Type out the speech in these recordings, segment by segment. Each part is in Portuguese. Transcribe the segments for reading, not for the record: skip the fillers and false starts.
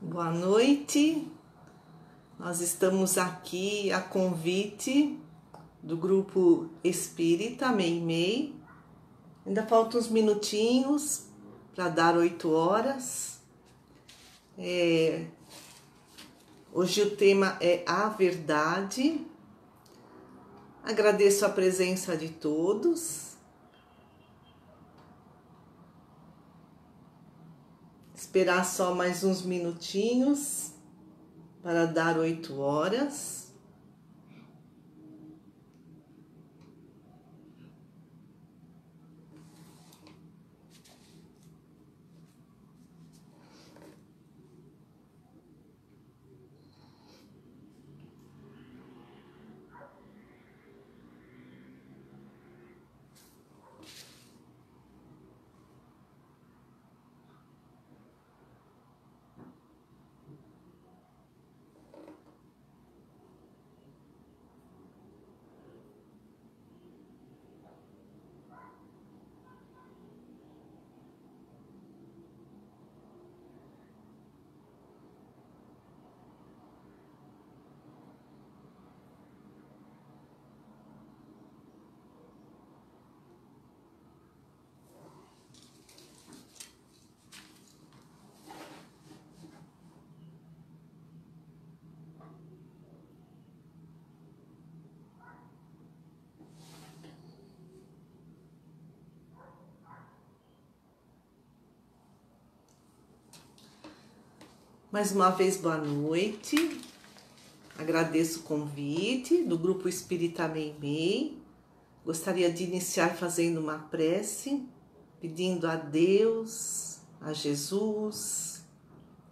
Boa noite, nós estamos aqui a convite do grupo Espírita Meimei. Ainda faltam uns minutinhos para dar 8 horas. Hoje o tema é a verdade. Agradeço a presença de todos. Esperar só mais uns minutinhos para dar 8 horas. Mais uma vez, boa noite. Agradeço o convite do Grupo Espírita Meimei. Gostaria de iniciar fazendo uma prece, pedindo a Deus, a Jesus,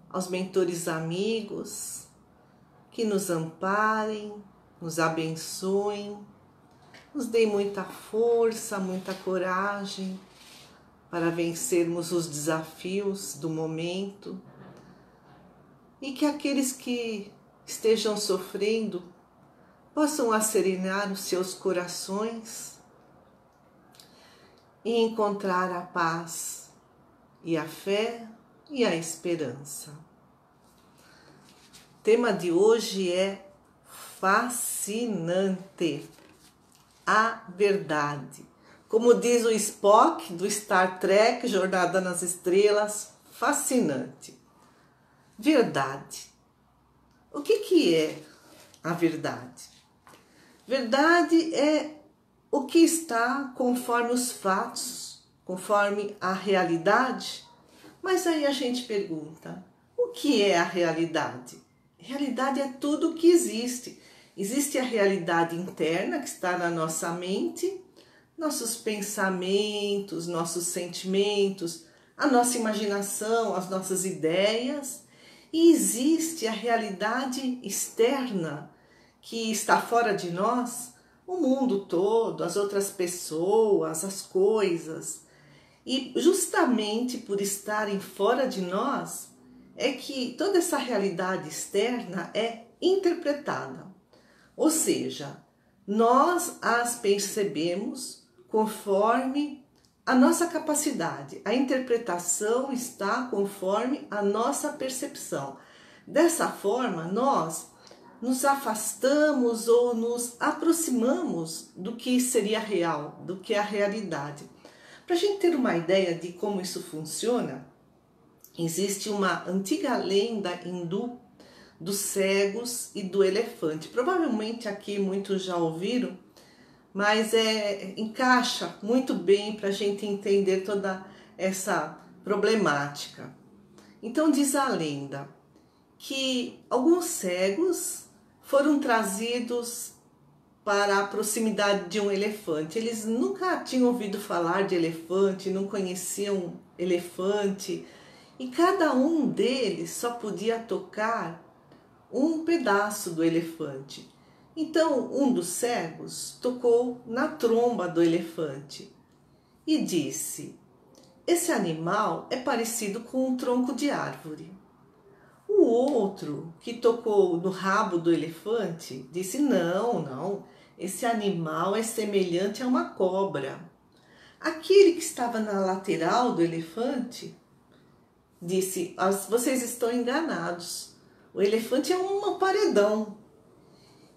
aos mentores amigos, que nos amparem, nos abençoem, nos deem muita força, muita coragem para vencermos os desafios do momento. E que aqueles que estejam sofrendo possam acerenar os seus corações e encontrar a paz e a fé e a esperança. O tema de hoje é fascinante, a verdade. Como diz o Spock do Star Trek, Jornada nas Estrelas, fascinante. Verdade. O que é a verdade? Verdade é o que está conforme os fatos, conforme a realidade. Mas aí a gente pergunta, o que é a realidade? Realidade é tudo o que existe. Existe a realidade interna que está na nossa mente, nossos pensamentos, nossos sentimentos, a nossa imaginação, as nossas ideias. E existe a realidade externa, que está fora de nós, o mundo todo, as outras pessoas, as coisas. E justamente por estarem fora de nós, é que toda essa realidade externa é interpretada. Ou seja, nós as percebemos conforme a nossa capacidade, a interpretação está conforme a nossa percepção. Dessa forma, nós nos afastamos ou nos aproximamos do que seria real, do que é a realidade. Para a gente ter uma ideia de como isso funciona, existe uma antiga lenda hindu dos cegos e do elefante. Provavelmente aqui muitos já ouviram, mas encaixa muito bem para a gente entender toda essa problemática. Então diz a lenda que alguns cegos foram trazidos para a proximidade de um elefante. Eles nunca tinham ouvido falar de elefante, não conheciam elefante, e cada um deles só podia tocar um pedaço do elefante. Então, um dos cegos tocou na tromba do elefante e disse: "Esse animal é parecido com um tronco de árvore." O outro, que tocou no rabo do elefante, disse: Não, esse animal é semelhante a uma cobra." Aquele que estava na lateral do elefante disse: vocês estão enganados, o elefante é um paredão.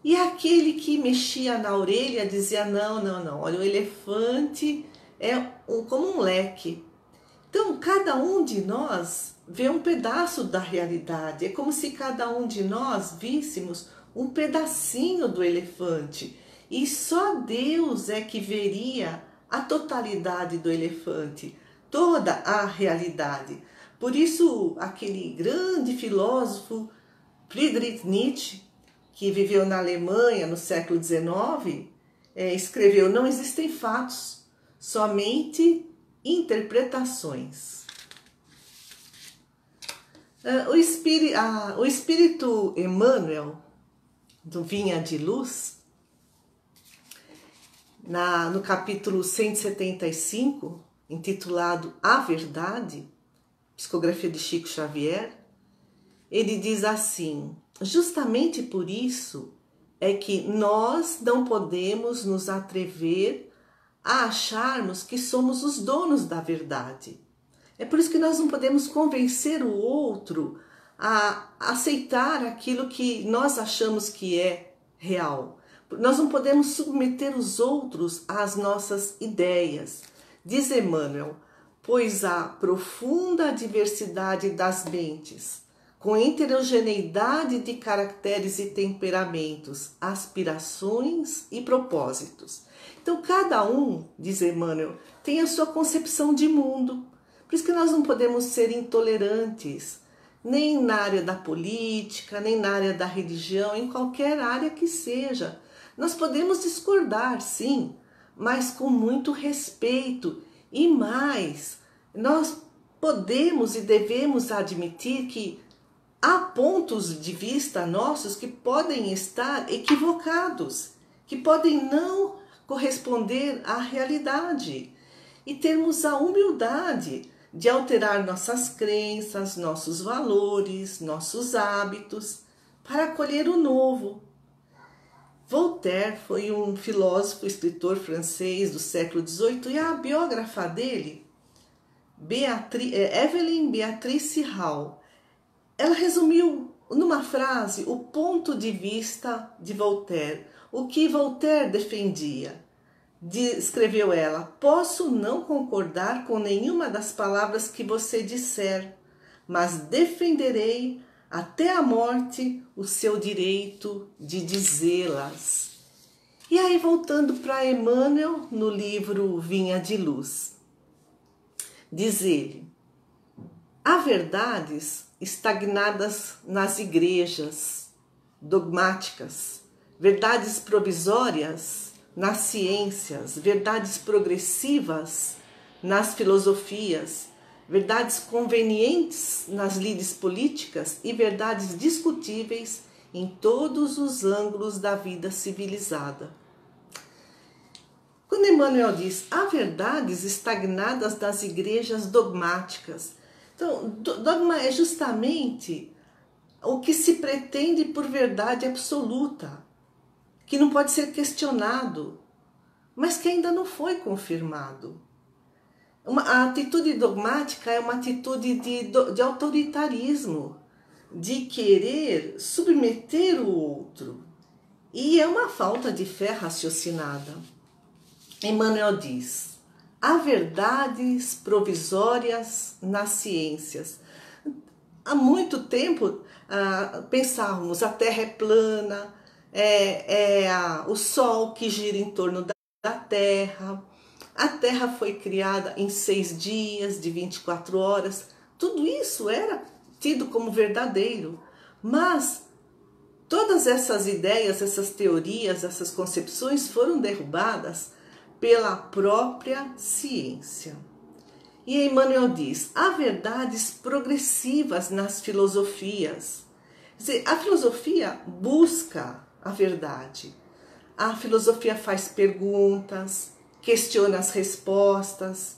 E aquele que mexia na orelha dizia: não, não, não, olha, o elefante é como um leque. Então, cada um de nós vê um pedaço da realidade. É como se cada um de nós víssemos um pedacinho do elefante. E só Deus é que veria a totalidade do elefante, toda a realidade. Por isso, aquele grande filósofo Friedrich Nietzsche, que viveu na Alemanha no século XIX, escreveu: não existem fatos, somente interpretações. O Espírito Emmanuel, do Vinha de Luz, no capítulo 175, intitulado A Verdade, psicografia de Chico Xavier, ele diz assim: justamente por isso é que nós não podemos nos atrever a acharmos que somos os donos da verdade. É por isso que nós não podemos convencer o outro a aceitar aquilo que nós achamos que é real. Nós não podemos submeter os outros às nossas ideias. Diz Emmanuel: pois a profunda diversidade das mentes, com heterogeneidade de caracteres e temperamentos, aspirações e propósitos. Então, cada um, diz Emmanuel, tem a sua concepção de mundo. Por isso que nós não podemos ser intolerantes, nem na área da política, nem na área da religião, em qualquer área que seja. Nós podemos discordar, sim, mas com muito respeito. E mais, nós podemos e devemos admitir que há pontos de vista nossos que podem estar equivocados, que podem não corresponder à realidade, e termos a humildade de alterar nossas crenças, nossos valores, nossos hábitos, para acolher o novo. Voltaire foi um filósofo, escritor francês do século XVIII, e a biógrafa dele, Evelyn Beatrice Hall, ela resumiu numa frase o ponto de vista de Voltaire, o que Voltaire defendia. Escreveu ela: posso não concordar com nenhuma das palavras que você disser, mas defenderei até a morte o seu direito de dizê-las. E aí, voltando para Emmanuel, no livro Vinha de Luz, diz ele: há verdades estagnadas nas igrejas dogmáticas, verdades provisórias nas ciências, verdades progressivas nas filosofias, verdades convenientes nas lides políticas e verdades discutíveis em todos os ângulos da vida civilizada. Quando Emmanuel diz: há verdades estagnadas nas igrejas dogmáticas, então, dogma é justamente o que se pretende por verdade absoluta, que não pode ser questionado, mas que ainda não foi confirmado. A atitude dogmática é uma atitude de autoritarismo, de querer submeter o outro, e é uma falta de fé raciocinada. Emmanuel diz: há verdades provisórias nas ciências. Há muito tempo pensávamos: a Terra é plana, o Sol que gira em torno da Terra, a Terra foi criada em 6 dias de 24 horas. Tudo isso era tido como verdadeiro, mas todas essas ideias, essas teorias, essas concepções foram derrubadas pela própria ciência. E Emmanuel diz: há verdades progressivas nas filosofias. Quer dizer, a filosofia busca a verdade. A filosofia faz perguntas, questiona as respostas.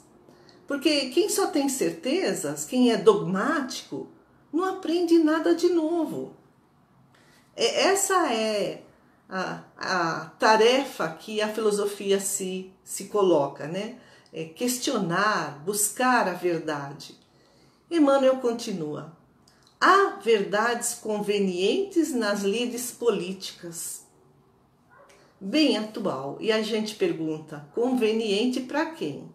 Porque quem só tem certezas, quem é dogmático, não aprende nada de novo. Essa é a tarefa que a filosofia se coloca, né? Questionar, buscar a verdade. Emmanuel continua: há verdades convenientes nas lides políticas. Bem atual. E a gente pergunta, conveniente para quem?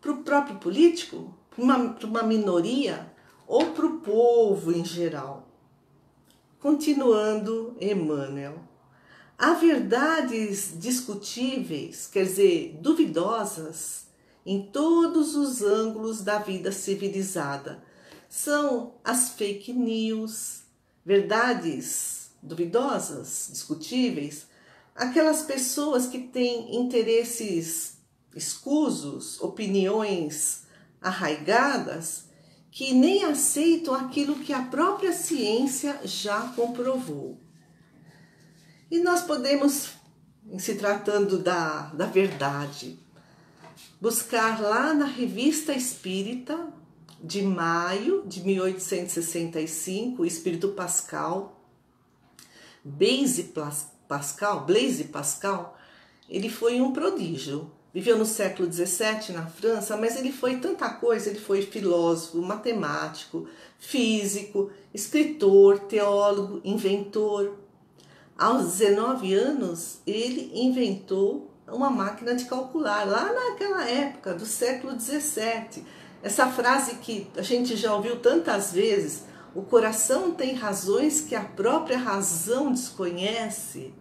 Para o próprio político? Para uma minoria? Ou para o povo em geral? Continuando, Emmanuel: há verdades discutíveis, quer dizer, duvidosas, em todos os ângulos da vida civilizada. São as fake news, verdades duvidosas, discutíveis, aquelas pessoas que têm interesses escusos, opiniões arraigadas, que nem aceitam aquilo que a própria ciência já comprovou. E nós podemos, em se tratando da verdade, buscar lá na Revista Espírita, de maio de 1865, o Espírito Pascal, Blaise Pascal, ele foi um prodígio. Viveu no século XVII na França, mas ele foi tanta coisa. Ele foi filósofo, matemático, físico, escritor, teólogo, inventor. Aos 19 anos, ele inventou uma máquina de calcular, lá naquela época do século XVII. Essa frase que a gente já ouviu tantas vezes: o coração tem razões que a própria razão desconhece,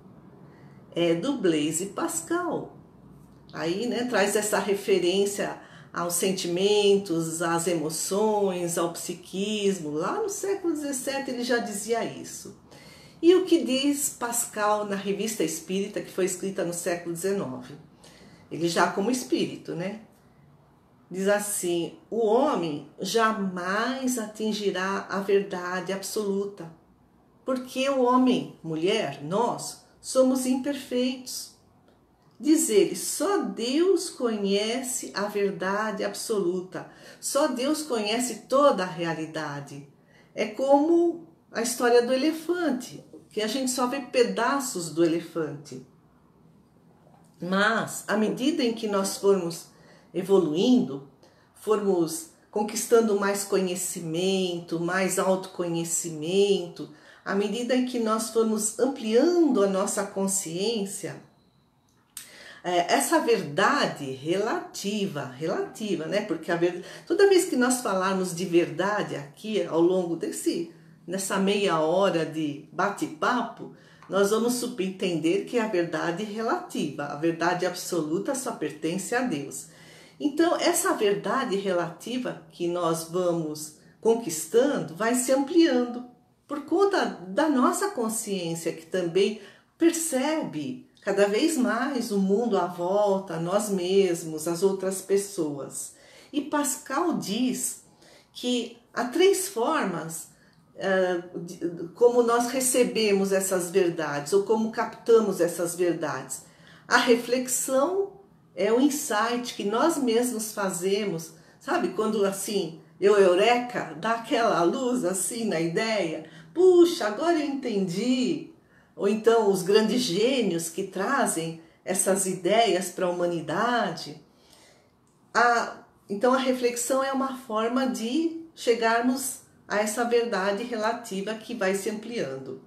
é do Blaise Pascal. Aí, né, traz essa referência aos sentimentos, às emoções, ao psiquismo. Lá no século XVII ele já dizia isso. E o que diz Pascal na Revista Espírita, que foi escrita no século XIX? Ele já como espírito, né? Diz assim: o homem jamais atingirá a verdade absoluta, porque o homem, mulher, nós, somos imperfeitos. Diz ele, só Deus conhece a verdade absoluta, só Deus conhece toda a realidade. É como a história do elefante, que a gente só vê pedaços do elefante. Mas, à medida em que nós formos evoluindo, formos conquistando mais conhecimento, mais autoconhecimento, à medida em que nós formos ampliando a nossa consciência, essa verdade relativa, né? Porque toda vez que nós falarmos de verdade aqui, ao longo nessa meia hora de bate-papo, nós vamos subentender que a verdade relativa, a verdade absoluta só pertence a Deus. Então, essa verdade relativa que nós vamos conquistando vai se ampliando por conta da nossa consciência, que também percebe cada vez mais o mundo à volta, nós mesmos, as outras pessoas. E Pascal diz que há 3 formas como nós recebemos essas verdades, ou como captamos essas verdades. A reflexão é o insight que nós mesmos fazemos, sabe? Quando assim, eureka, dá aquela luz assim na ideia, puxa, agora eu entendi. Ou então os grandes gênios que trazem essas ideias para a humanidade. Então a reflexão é uma forma de chegarmos a essa verdade relativa que vai se ampliando.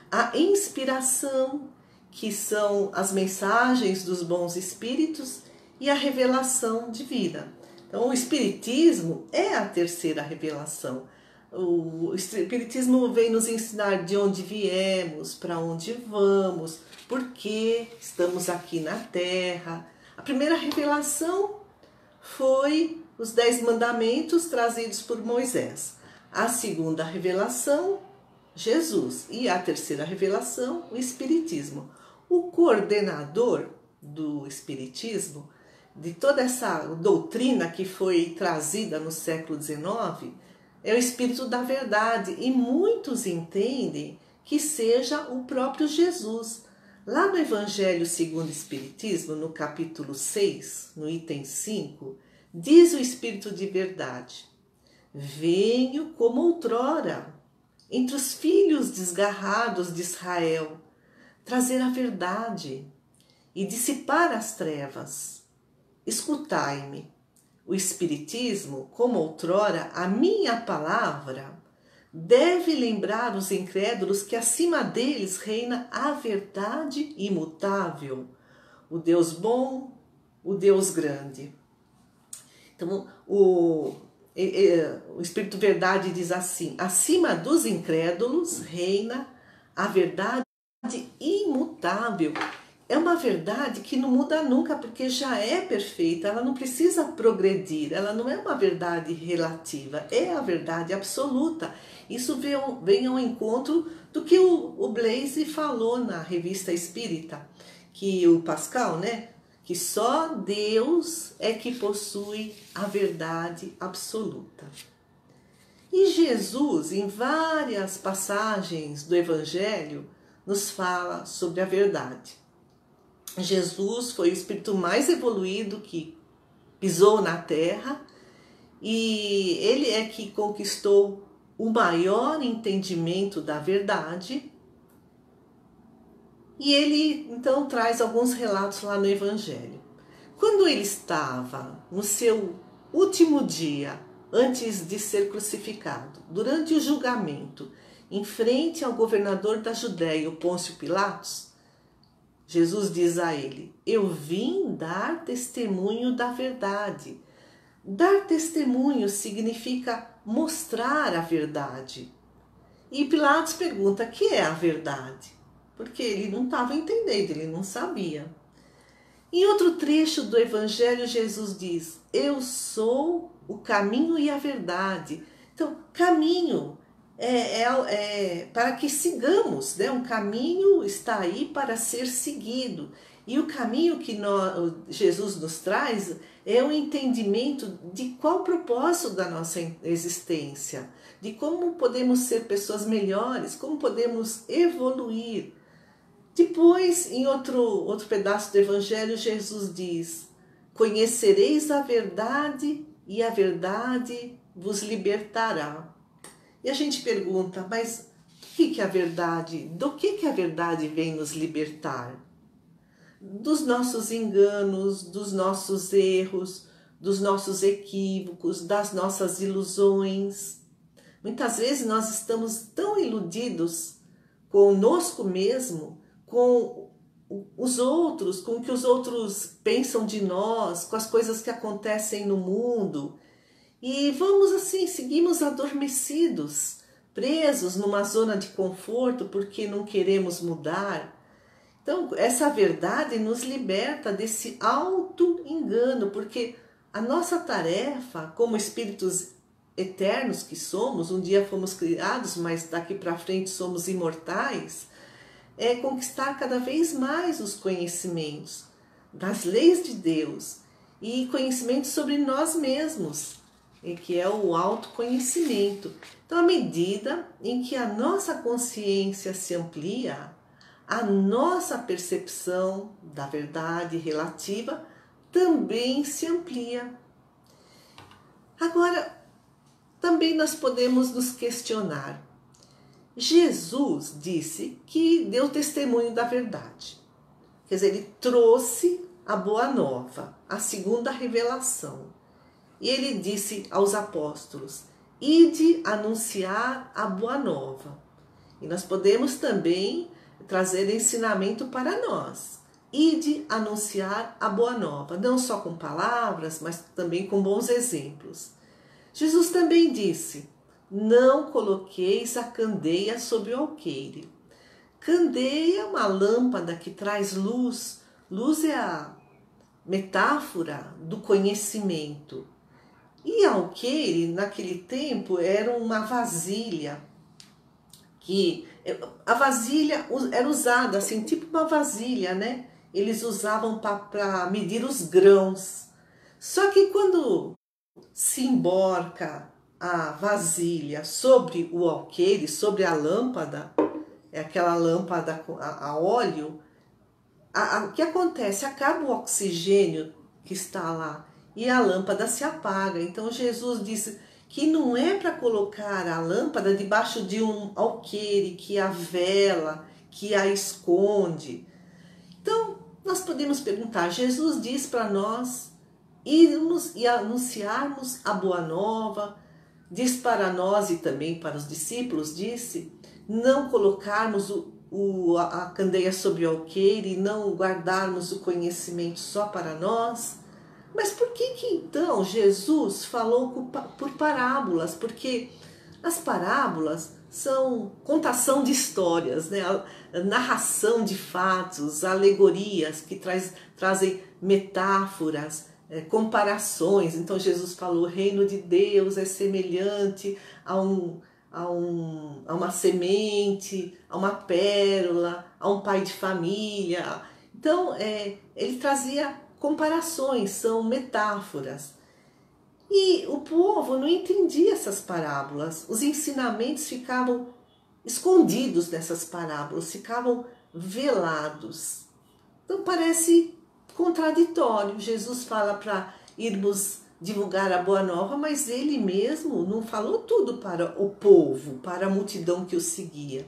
A inspiração, que são as mensagens dos bons espíritos, e a revelação divina. Então o espiritismo é a terceira revelação. O espiritismo vem nos ensinar de onde viemos, para onde vamos, por que estamos aqui na Terra. A primeira revelação foi os 10 mandamentos trazidos por Moisés. A segunda revelação, Jesus. E a terceira revelação, o Espiritismo. O coordenador do Espiritismo, de toda essa doutrina que foi trazida no século XIX, é o Espírito da Verdade, e muitos entendem que seja o próprio Jesus. Lá no Evangelho segundo o Espiritismo, no capítulo 6, no item 5, diz o Espírito de Verdade: venho como outrora, entre os filhos desgarrados de Israel, trazer a verdade e dissipar as trevas. Escutai-me, o Espiritismo, como outrora, a minha palavra deve lembrar os incrédulos que acima deles reina a verdade imutável, o Deus bom, o Deus grande. Então, o Espírito Verdade diz assim: acima dos incrédulos reina a verdade imutável. É uma verdade que não muda nunca, porque já é perfeita, ela não precisa progredir, ela não é uma verdade relativa, é a verdade absoluta. Isso vem ao encontro do que o Blaise falou na Revista Espírita, que o Pascal, né? Que só Deus é que possui a verdade absoluta. E Jesus, em várias passagens do Evangelho, nos fala sobre a verdade. Jesus foi o espírito mais evoluído que pisou na Terra e ele é que conquistou o maior entendimento da verdade. E ele então traz alguns relatos lá no Evangelho. Quando ele estava no seu último dia, antes de ser crucificado, durante o julgamento, em frente ao governador da Judéia, o Pôncio Pilatos, Jesus diz a ele: eu vim dar testemunho da verdade. Dar testemunho significa mostrar a verdade. E Pilatos pergunta: o que é a verdade? Porque ele não estava entendendo, ele não sabia. Em outro trecho do Evangelho, Jesus diz: eu sou o caminho e a verdade. Então, caminho é para que sigamos, né? Um caminho está aí para ser seguido. E o caminho que Jesus nos traz é o entendimento de qual o propósito da nossa existência, de como podemos ser pessoas melhores, como podemos evoluir. Depois, em outro pedaço do Evangelho, Jesus diz: conhecereis a verdade e a verdade vos libertará. E a gente pergunta: mas o que é a verdade? Do que a verdade vem nos libertar? Dos nossos enganos, dos nossos erros, dos nossos equívocos, das nossas ilusões. Muitas vezes nós estamos tão iludidos conosco mesmo, com os outros, com o que os outros pensam de nós, com as coisas que acontecem no mundo. E vamos assim, seguimos adormecidos, presos numa zona de conforto porque não queremos mudar. Então, essa verdade nos liberta desse auto-engano, porque a nossa tarefa, como espíritos eternos que somos, um dia fomos criados, mas daqui para frente somos imortais, é conquistar cada vez mais os conhecimentos das leis de Deus e conhecimentos sobre nós mesmos, que é o autoconhecimento. Então, à medida em que a nossa consciência se amplia, a nossa percepção da verdade relativa também se amplia. Agora, também nós podemos nos questionar. Jesus disse que deu testemunho da verdade. Quer dizer, ele trouxe a boa nova, a segunda revelação. E ele disse aos apóstolos: ide anunciar a boa nova. E nós podemos também trazer ensinamento para nós. Ide anunciar a boa nova, não só com palavras, mas também com bons exemplos. Jesus também disse: não coloqueis a candeia sobre o alqueire. Candeia é uma lâmpada que traz luz. Luz é a metáfora do conhecimento. E alqueire, naquele tempo, era uma vasilha. A vasilha era usada assim, tipo uma vasilha, né? Eles usavam para medir os grãos. Só que quando se emborca a vasilha sobre o alqueire, sobre a lâmpada, é aquela lâmpada a óleo, o que acontece? Acaba o oxigênio que está lá e a lâmpada se apaga. Então Jesus disse que não é para colocar a lâmpada debaixo de um alqueire que a vela, que a esconde. Então nós podemos perguntar, Jesus diz para nós irmos e anunciarmos a boa nova. Diz para nós e também para os discípulos, disse, não colocarmos a candeia sobre o alqueire e não guardarmos o conhecimento só para nós. Mas por que então Jesus falou por parábolas? Porque as parábolas são contação de histórias, né? A narração de fatos, alegorias que trazem metáforas, comparações. Então Jesus falou, o reino de Deus é semelhante a uma semente, a uma pérola, a um pai de família. Então ele trazia comparações, são metáforas. E o povo não entendia essas parábolas, os ensinamentos ficavam escondidos nessas parábolas, ficavam velados. Então parece contraditório. Jesus fala para irmos divulgar a boa nova, mas ele mesmo não falou tudo para o povo, para a multidão que o seguia.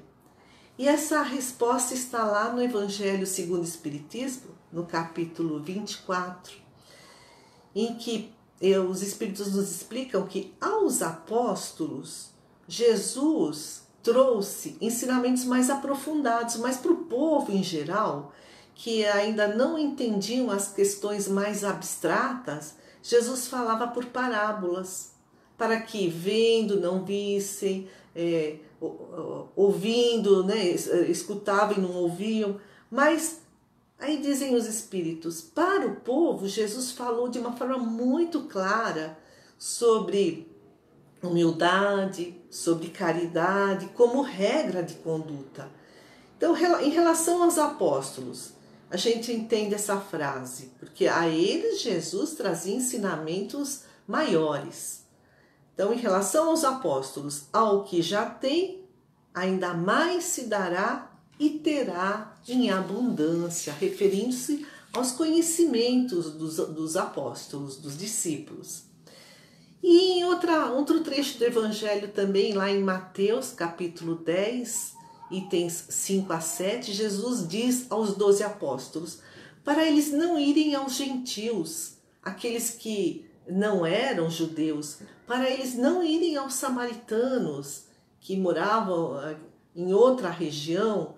E essa resposta está lá no Evangelho segundo o Espiritismo, no capítulo 24, em que os Espíritos nos explicam que aos apóstolos, Jesus trouxe ensinamentos mais aprofundados, mas para o povo em geral, que ainda não entendiam as questões mais abstratas, Jesus falava por parábolas, para que vendo não vissem, ouvindo, né, escutavam e não ouviam. Mas aí dizem os Espíritos, para o povo Jesus falou de uma forma muito clara sobre humildade, sobre caridade, como regra de conduta. Então, em relação aos apóstolos, a gente entende essa frase, porque a eles Jesus trazia ensinamentos maiores. Então, em relação aos apóstolos, ao que já tem, ainda mais se dará e terá em abundância, referindo-se aos conhecimentos dos apóstolos, dos discípulos. E em outro trecho do Evangelho também, lá em Mateus, capítulo 10, itens 5 a 7, Jesus diz aos 12 apóstolos, para eles não irem aos gentios, aqueles que não eram judeus, para eles não irem aos samaritanos, que moravam em outra região,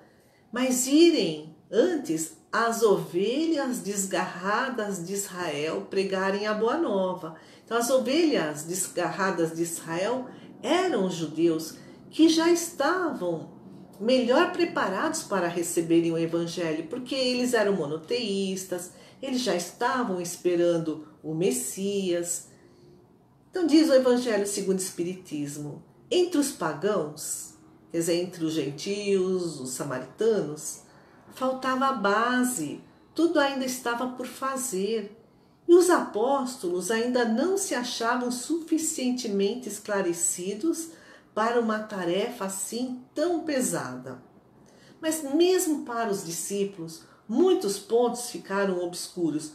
mas irem antes às ovelhas desgarradas de Israel pregarem a boa nova. Então as ovelhas desgarradas de Israel eram os judeus que já estavam melhor preparados para receberem o Evangelho, porque eles eram monoteístas, eles já estavam esperando o Messias. Então diz o Evangelho segundo o Espiritismo, entre os pagãos, quer dizer, entre os gentios, os samaritanos, faltava a base, tudo ainda estava por fazer. E os apóstolos ainda não se achavam suficientemente esclarecidos para uma tarefa assim tão pesada. Mas mesmo para os discípulos, muitos pontos ficaram obscuros.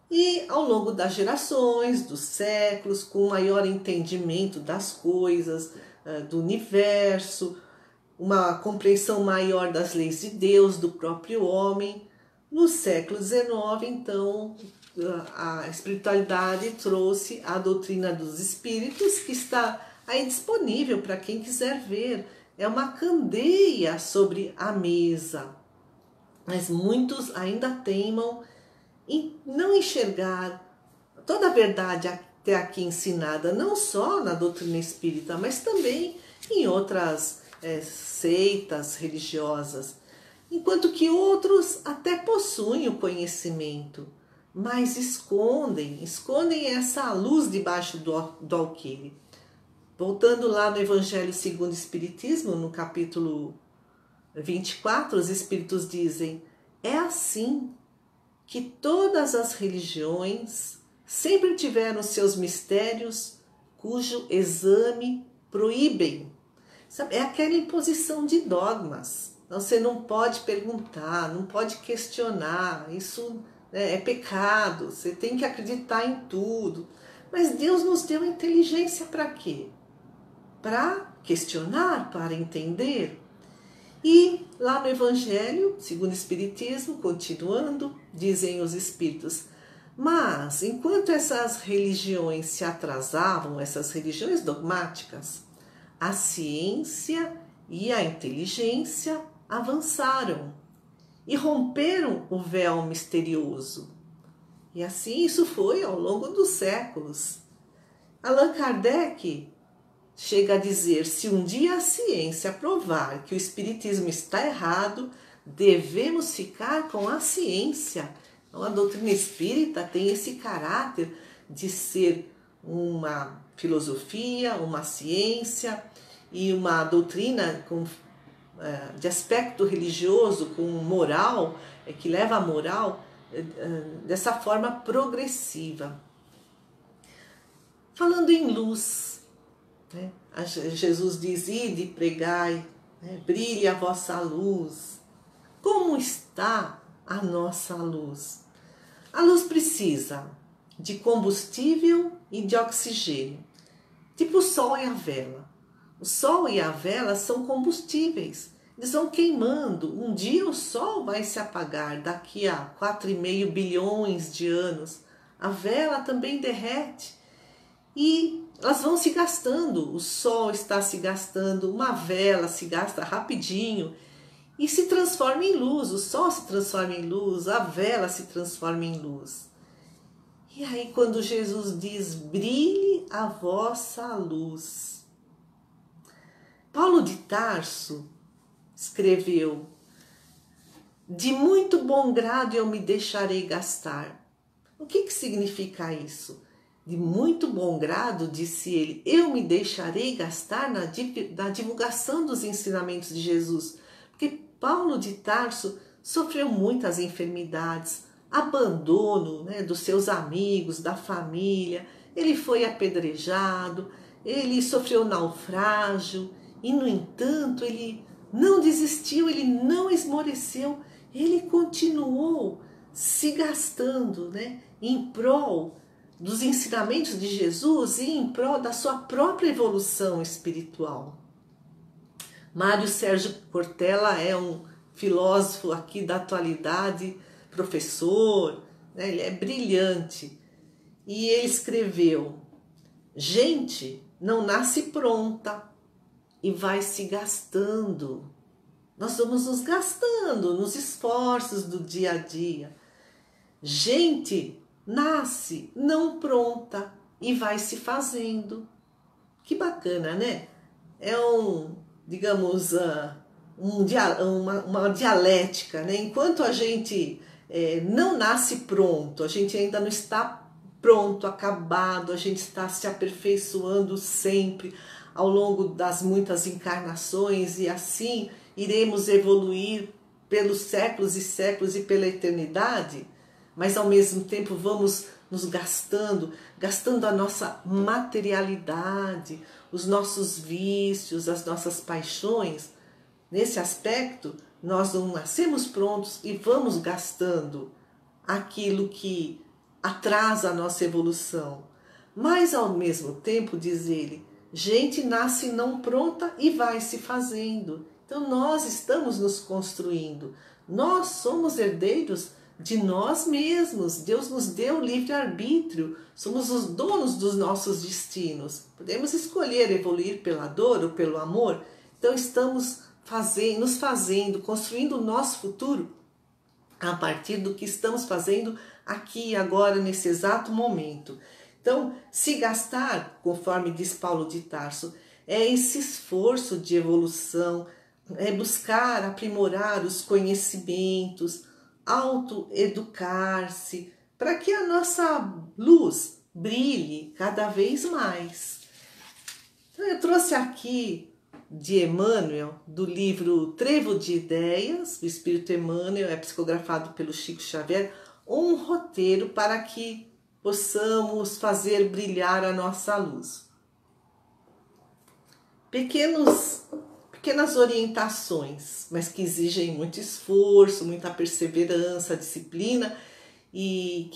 E ao longo das gerações, dos séculos, com maior entendimento das coisas, do universo, uma compreensão maior das leis de Deus, do próprio homem, no século XIX, então, a espiritualidade trouxe a doutrina dos espíritos, que está aí disponível para quem quiser ver. É uma candeia sobre a mesa. Mas muitos ainda teimam em não enxergar toda a verdade até aqui ensinada, não só na doutrina espírita, mas também em outras seitas religiosas. Enquanto que outros até possuem o conhecimento, mas escondem essa luz debaixo do alqueire. Voltando lá no Evangelho segundo o Espiritismo, no capítulo 24, os Espíritos dizem, é assim que todas as religiões sempre tiveram seus mistérios cujo exame proíbem. Sabe, é aquela imposição de dogmas. Você não pode perguntar, não pode questionar, isso é pecado, você tem que acreditar em tudo. Mas Deus nos deu inteligência para quê? Para questionar, para entender. E lá no Evangelho, segundo o Espiritismo, continuando, dizem os Espíritos, Mas, enquanto essas religiões se atrasavam, essas religiões dogmáticas, a ciência e a inteligência avançaram e romperam o véu misterioso. E assim isso foi ao longo dos séculos. Allan Kardec chega a dizer: se um dia a ciência provar que o espiritismo está errado, devemos ficar com a ciência. Então, a doutrina espírita tem esse caráter de ser uma filosofia, uma ciência e uma doutrina de aspecto religioso, com moral, que leva a moral dessa forma progressiva. Falando em luz, né? Jesus diz: ide, pregai, né? Brilhe a vossa luz. Como está a nossa luz? A luz precisa de combustível e de oxigênio, tipo o sol e a vela. O sol e a vela são combustíveis, eles vão queimando. Um dia o sol vai se apagar, daqui a 4,5 bilhões de anos. A vela também derrete e elas vão se gastando. O sol está se gastando, uma vela se gasta rapidinho e se transforma em luz. O sol se transforma em luz, a vela se transforma em luz. E aí quando Jesus diz: brilhe a vossa luz. Paulo de Tarso escreveu: de muito bom grado eu me deixarei gastar. O que significa isso? De muito bom grado, disse ele, eu me deixarei gastar na divulgação dos ensinamentos de Jesus. Porque Paulo de Tarso sofreu muitas enfermidades, abandono, né, dos seus amigos, da família, ele foi apedrejado, ele sofreu naufrágio e, no entanto, ele não desistiu, ele não esmoreceu, ele continuou se gastando, né, em prol dos ensinamentos de Jesus e em prol da sua própria evolução espiritual. Mário Sérgio Cortella é um filósofo aqui da atualidade, professor, né, ele é brilhante. E ele escreveu: gente não nasce pronta e vai se gastando. Nós vamos nos gastando nos esforços do dia a dia. Gente nasce não pronta e vai se fazendo. Que bacana, né? É digamos, uma dialética, né? Enquanto a gente não nasce pronto, a gente ainda não está pronto, acabado, a gente está se aperfeiçoando sempre ao longo das muitas encarnações e assim iremos evoluir pelos séculos e séculos e pela eternidade, mas ao mesmo tempo vamos nos gastando a nossa materialidade, os nossos vícios, as nossas paixões. Nesse aspecto, nós não nascemos prontos e vamos gastando aquilo que atrasa a nossa evolução. Mas ao mesmo tempo, diz ele, gente nasce não pronta e vai se fazendo. Então nós estamos nos construindo, nós somos herdeiros de nós mesmos. Deus nos deu livre-arbítrio, somos os donos dos nossos destinos. Podemos escolher evoluir pela dor ou pelo amor. Então estamos nos fazendo, construindo o nosso futuro a partir do que estamos fazendo aqui, agora, nesse exato momento. Então, se gastar, conforme diz Paulo de Tarso, é esse esforço de evolução, é buscar aprimorar os conhecimentos, autoeducar-se, para que a nossa luz brilhe cada vez mais. Então, eu trouxe aqui de Emmanuel, do livro Trevo de Ideias, o Espírito Emmanuel, é psicografado pelo Chico Xavier, um roteiro para que possamos fazer brilhar a nossa luz. Pequenas orientações, mas que exigem muito esforço, muita perseverança, disciplina e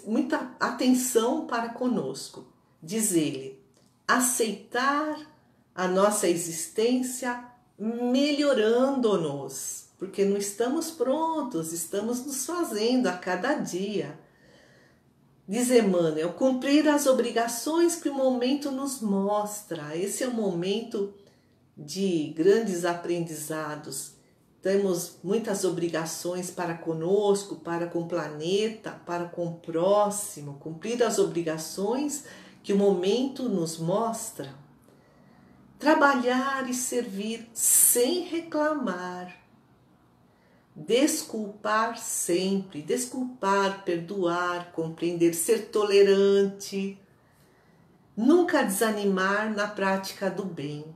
muita atenção para conosco. Diz ele: aceitar a nossa existência melhorando-nos, porque não estamos prontos, estamos nos fazendo a cada dia. Diz Emmanuel, cumprir as obrigações que o momento nos mostra. Esse é um momento de grandes aprendizados. Temos muitas obrigações para conosco, para com o planeta, para com o próximo. Cumprir as obrigações que o momento nos mostra. Trabalhar e servir sem reclamar. Desculpar sempre, desculpar, perdoar, compreender, ser tolerante. Nunca desanimar na prática do bem.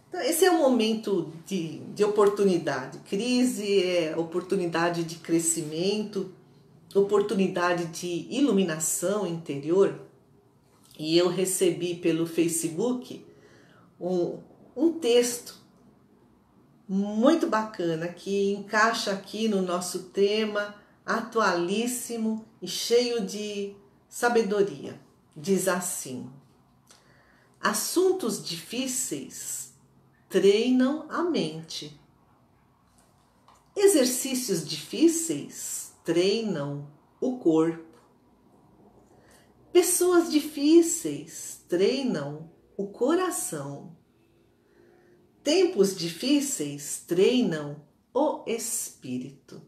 Então, esse é um momento de oportunidade. Crise é oportunidade de crescimento, oportunidade de iluminação interior. E eu recebi pelo Facebook um texto muito bacana que encaixa aqui no nosso tema, atualíssimo e cheio de sabedoria. Diz assim: assuntos difíceis treinam a mente. Exercícios difíceis treinam o corpo. Pessoas difíceis treinam o coração. Tempos difíceis treinam o espírito.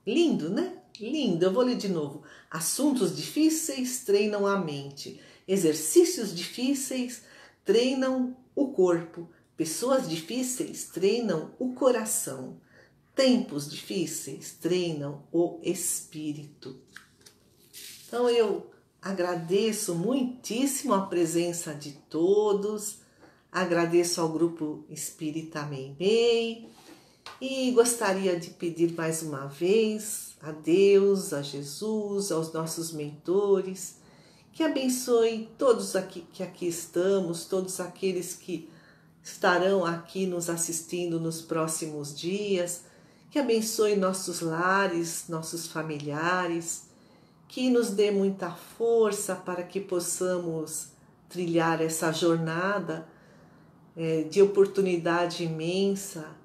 Lindo, né? Lindo. Eu vou ler de novo. Assuntos difíceis treinam a mente. Exercícios difíceis treinam o corpo. Pessoas difíceis treinam o coração. Tempos difíceis treinam o espírito. Então eu agradeço muitíssimo a presença de todos. Agradeço ao Grupo Espírita Meimei e gostaria de pedir mais uma vez a Deus, a Jesus, aos nossos mentores, que abençoe todos aqui que aqui estamos, todos aqueles que estarão aqui nos assistindo nos próximos dias, que abençoe nossos lares, nossos familiares, que nos dê muita força para que possamos trilhar essa jornada de oportunidade imensa,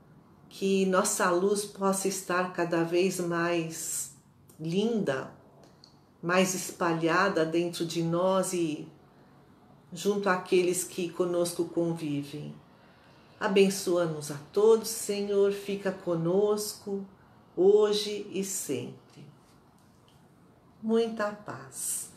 que nossa luz possa estar cada vez mais linda, mais espalhada dentro de nós e junto àqueles que conosco convivem. Abençoa-nos a todos, Senhor, fica conosco hoje e sempre. Muita paz.